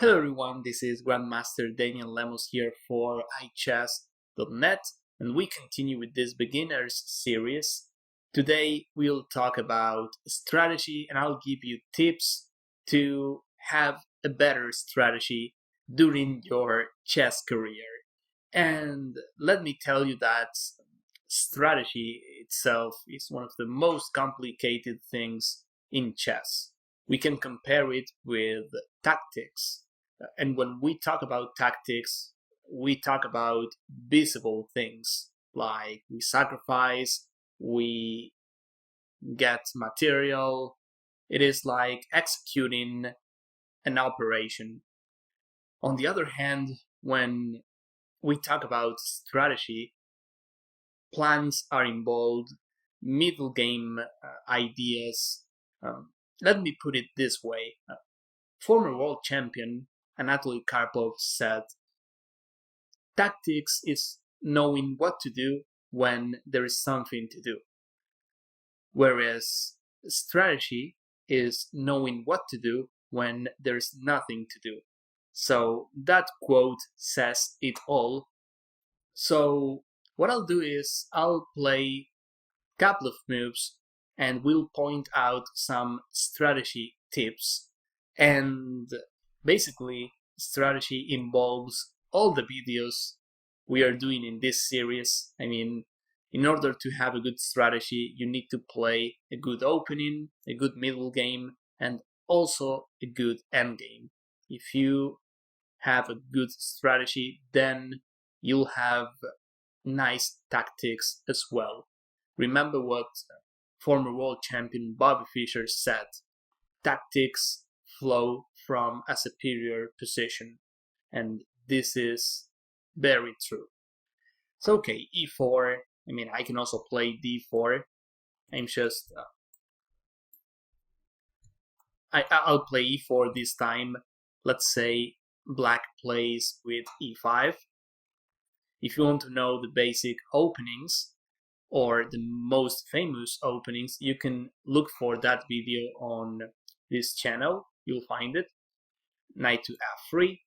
Hello everyone, this is Grandmaster Damian Lemos here for iChess.net, and we continue with this beginners series. Today we'll talk about strategy and I'll give you tips to have a better strategy during your chess career. And let me tell you that strategy itself is one of the most complicated things in chess. We can compare it with tactics. And when we talk about tactics, we talk about visible things like we sacrifice, we get material. It is like executing an operation. On the other hand, when we talk about strategy, plans are involved, middle game ideas. Let me put it this way. Former world champion Anatoly Karpov said, tactics is knowing what to do when there is something to do, whereas strategy is knowing what to do when there's nothing to do. So that quote says it all. So what I'll do is I'll play a couple of moves and we'll point out some strategy tips. And basically, strategy involves all the videos we are doing in this series. I mean, in order to have a good strategy, you need to play a good opening, a good middle game, and also a good end game. If you have a good strategy, then you'll have nice tactics as well. Remember what former world champion Bobby Fischer said, tactics flow from a superior position, and this is very true. So okay, e4, I mean I can also play d4. I'm just I'll play e4 this time. Let's say black plays with e5. If you want to know the basic openings or the most famous openings, you can look for that video on this channel. You'll find it. Knight to f3.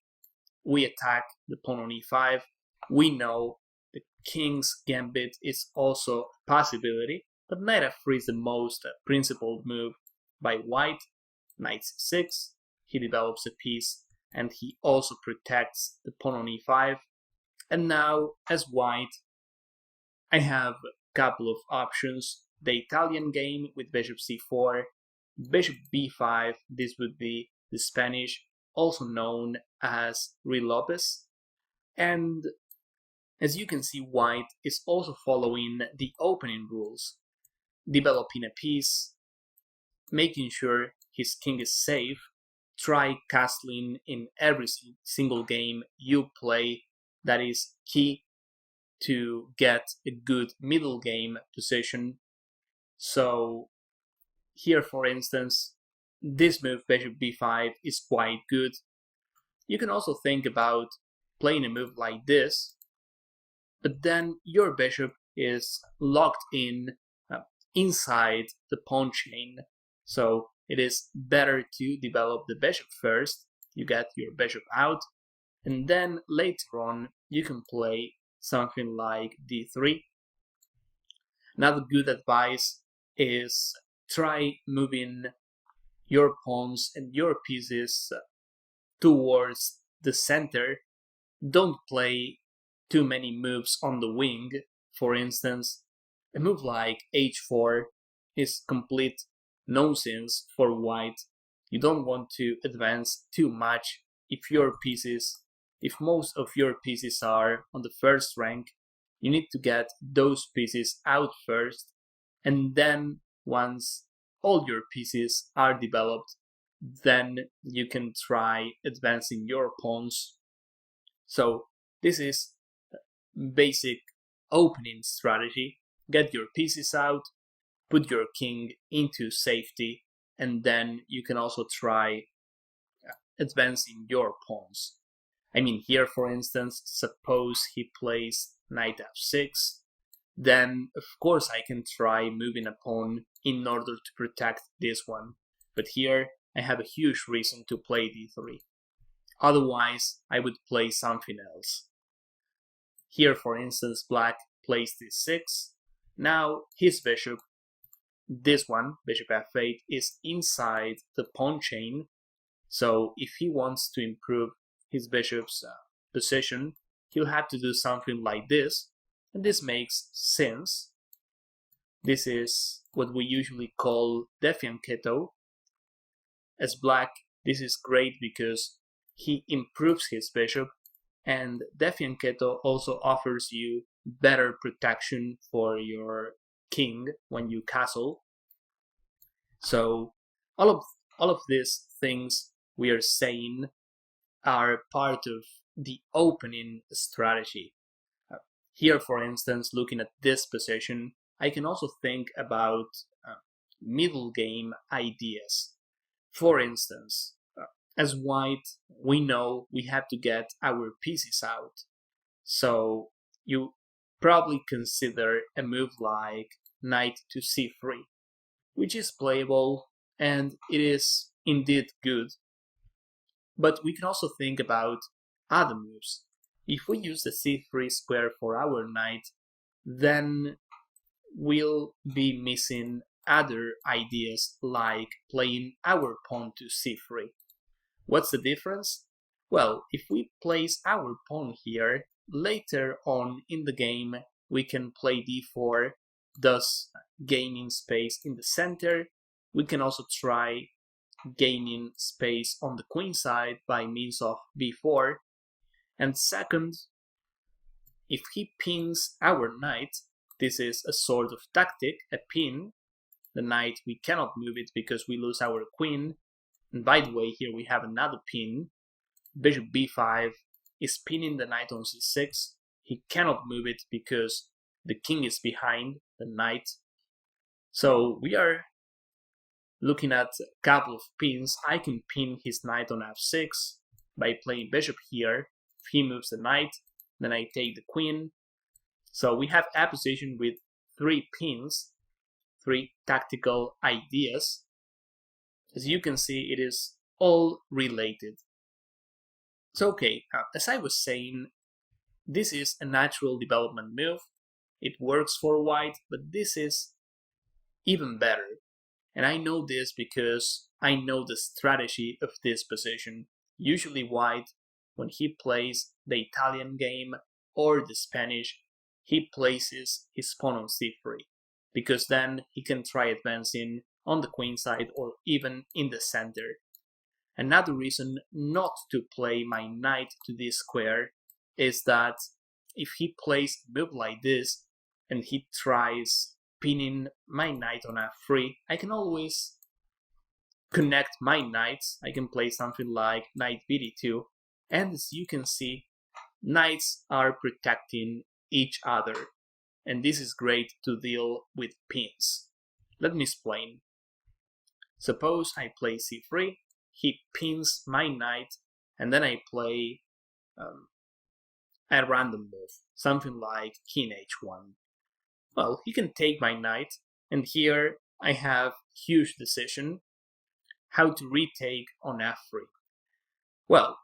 We attack the pawn on e5. We know the king's gambit is also a possibility, but knight f3 is the most principled move by white. Knight c6. He develops a piece and he also protects the pawn on e5. And now, as white, I have a couple of options. The Italian game with bishop c4, bishop b5, this would be the Spanish, also known as Ruy Lopez. And as you can see, white is also following the opening rules, developing a piece, making sure his king is safe, try castling in every single game you play. That is key to get a good middle game position. So here, for instance, this move, bishop b5, is quite good. You can also think about playing a move like this, but then your bishop is locked in inside the pawn chain. So it is better to develop the bishop first. You get your bishop out, and then later on you can play something like d3. Another good advice is try moving your pawns and your pieces towards the center. Don't play too many moves on the wing. For instance, a move like h4 is complete nonsense for white. You don't want to advance too much if most of your pieces are on the first rank. You need to get those pieces out first, and then once all your pieces are developed, then you can try advancing your pawns. So this is basic opening strategy. Get your pieces out, put your king into safety, and then you can also try advancing your pawns. I mean, here, for instance, suppose he plays knight f6, then of course I can try moving a pawn in order to protect this one. But here I have a huge reason to play d3. Otherwise, I would play something else. Here, for instance, black plays d6. Now his bishop, this one, bishop f8, is inside the pawn chain. So if he wants to improve his bishop's position, he'll have to do something like this. And this makes sense. This is what we usually call defianketo. As black, this is great because he improves his bishop, and defianketo also offers you better protection for your king when you castle. So all of these things we are saying are part of the opening strategy. Here, for instance, looking at this position, I can also think about middle game ideas. For instance, as white, we know we have to get our pieces out. So you probably consider a move like knight to c3, which is playable and it is indeed good. But we can also think about other moves. If we use the c3 square for our knight, then we'll be missing other ideas like playing our pawn to c3. What's the difference? Well, if we place our pawn here, later on in the game we can play d4, thus gaining space in the center. We can also try gaining space on the queen side by means of b4. And second, if he pins our knight, this is a sort of tactic, a pin. The knight, we cannot move it because we lose our queen. And by the way, here we have another pin. Bishop b5 is pinning the knight on c6. He cannot move it because the king is behind the knight. So we are looking at a couple of pins. I can pin his knight on f6 by playing bishop here. If he moves the knight, then I take the queen. So we have a position with 3 pins, 3 tactical ideas. As you can see, it is all related. So okay, as I was saying, this is a natural development move. It works for white, but this is even better. And I know this because I know the strategy of this position. Usually white, when he plays the Italian game or the Spanish, he places his pawn on c3, because then he can try advancing on the queen side or even in the center. Another reason not to play my knight to this square is that if he plays a move like this and he tries pinning my knight on f3, I can always connect my knights. I can play something like knight bd2, and as you can see, knights are protecting each other, and this is great to deal with pins. Let me explain. Suppose I play c3, he pins my knight, and then I play a random move, something like king h1. Well, he can take my knight, and here I have huge decision how to retake on f3. Well,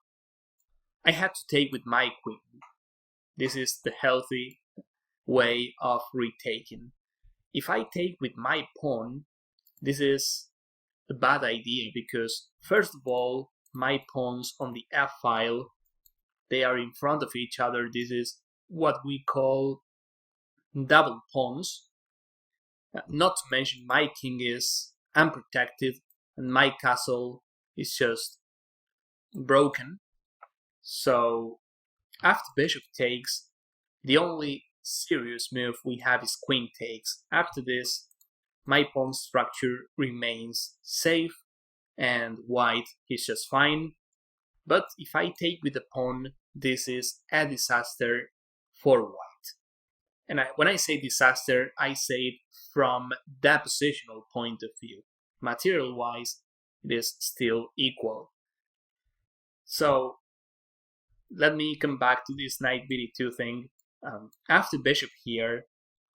I have to take with my queen. This is the healthy way of retaking. If I take with my pawn, this is a bad idea because, first of all, my pawns on the f-file, they are in front of each other. This is what we call double pawns. Not to mention my king is unprotected and my castle is just broken. So after bishop takes, the only serious move we have is queen takes. After this, my pawn structure remains safe and white is just fine. But if I take with the pawn, this is a disaster for white. And when I say disaster, I say it from that positional point of view. Material-wise, it is still equal. So let me come back to this knight bd2 thing. After bishop here,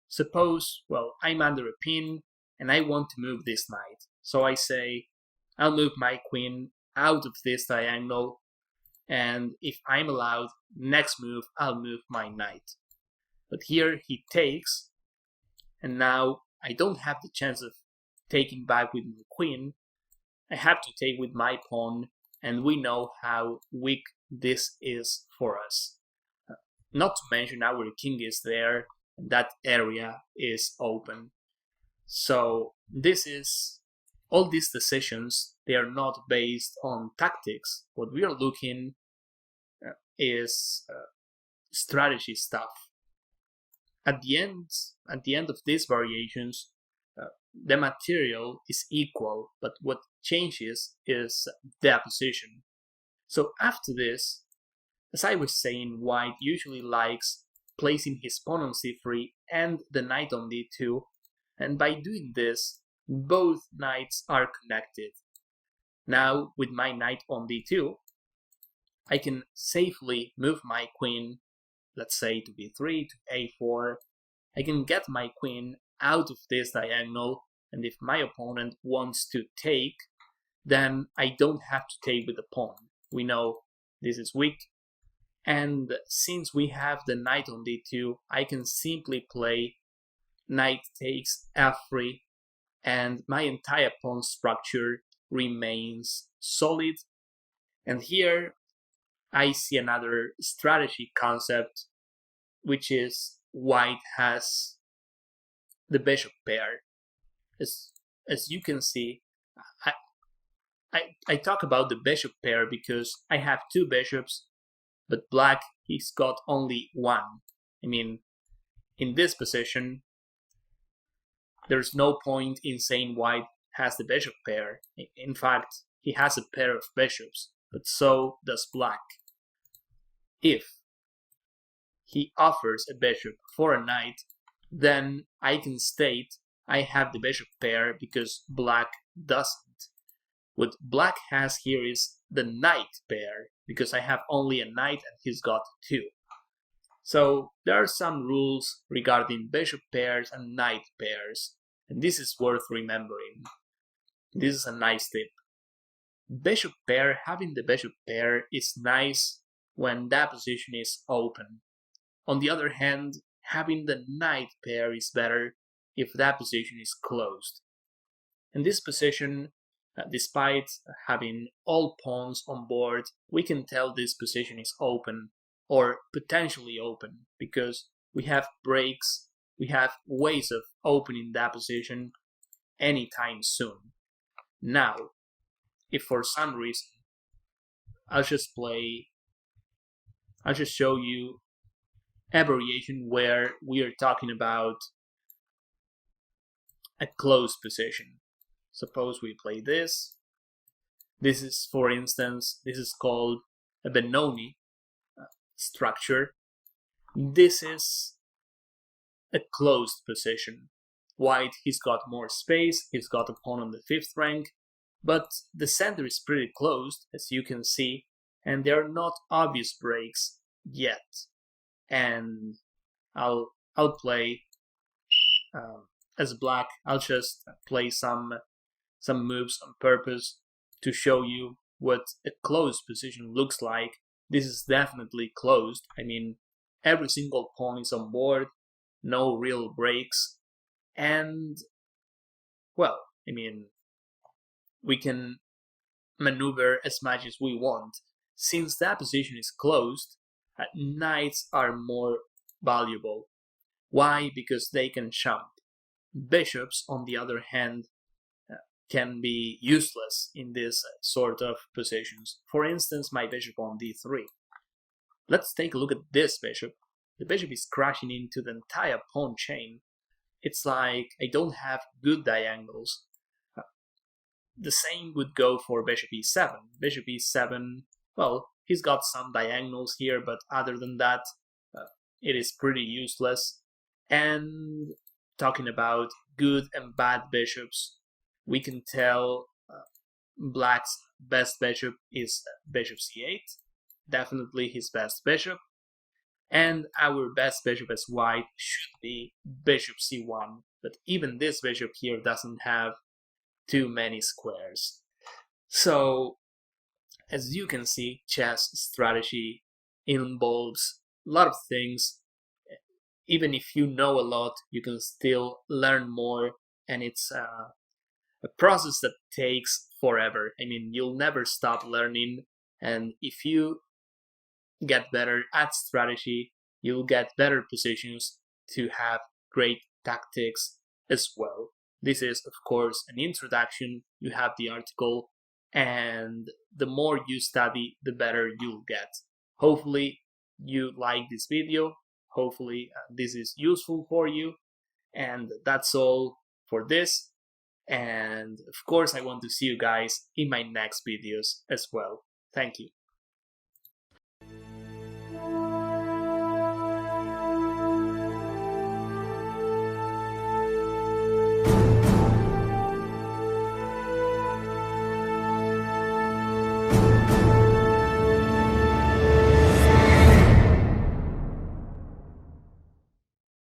suppose, well, I'm under a pin and I want to move this knight. So I say, I'll move my queen out of this diagonal and if I'm allowed, next move I'll move my knight. But here he takes, and now I don't have the chance of taking back with the queen. I have to take with my pawn, and we know how weak this is for us. Not to mention our king is there, and that area is open. So all these decisions, they are not based on tactics. What we are looking is strategy stuff. At the end of these variations, the material is equal, but what changes is the position. So after this, as I was saying, white usually likes placing his pawn on c3 and the knight on d2, and by doing this, both knights are connected. Now, with my knight on d2, I can safely move my queen, let's say to b3, to a4. I can get my queen out of this diagonal, and if my opponent wants to take, then I don't have to take with the pawn. We know this is weak, and since we have the knight on d2, I can simply play knight takes f3, and my entire pawn structure remains solid. And here I see another strategy concept, which is white has the bishop pair. As you can see, I talk about the bishop pair because I have two bishops, but black, he's got only one. I mean, in this position, there's no point in saying white has the bishop pair. In fact, he has a pair of bishops, but so does black. If he offers a bishop for a knight, then I can state I have the bishop pair because black doesn't. What black has here is the knight pair, because I have only a knight and he's got two. So there are some rules regarding bishop pairs and knight pairs, and this is worth remembering. This is a nice tip. Bishop pair, having the bishop pair is nice when that position is open. On the other hand, having the knight pair is better if that position is closed. In this position, despite having all pawns on board, we can tell this position is open or potentially open because we have breaks, we have ways of opening that position anytime soon. Now, if for some reason I'll just show you a variation where we are talking about a closed position. Suppose we play this. This is, for instance, this is called a Benoni structure. This is a closed position. White, he's got more space, he's got a pawn on the 5th rank, but the center is pretty closed, as you can see, and there are not obvious breaks yet. And I'll play as black. I'll just play some moves on purpose to show you what a closed position looks like. This is definitely closed. I mean, every single pawn is on board, no real breaks, and well, I mean, we can maneuver as much as we want. Since that position is closed, knights are more valuable. Why? Because they can jump. Bishops, on the other hand, can be useless in this sort of positions. For instance, my bishop on d3. Let's take a look at this bishop. The bishop is crashing into the entire pawn chain. It's like I don't have good diagonals. The same would go for bishop e7. Bishop e7, well, he's got some diagonals here, but other than that, it is pretty useless. And talking about good and bad bishops, we can tell black's best bishop is bishop c8, definitely his best bishop, and our best bishop as white should be bishop c1, but even this bishop here doesn't have too many squares. So As you can see, chess strategy involves a lot of things. Even if you know a lot, you can still learn more, and it's a process that takes forever. I mean, you'll never stop learning, and if you get better at strategy, you'll get better positions to have great tactics as well. This is, of course, an introduction. You have the article, and the more you study, the better you'll get. Hopefully, you like this video. Hopefully, this is useful for you. And that's all for this. And of course, I want to see you guys in my next videos as well. Thank you.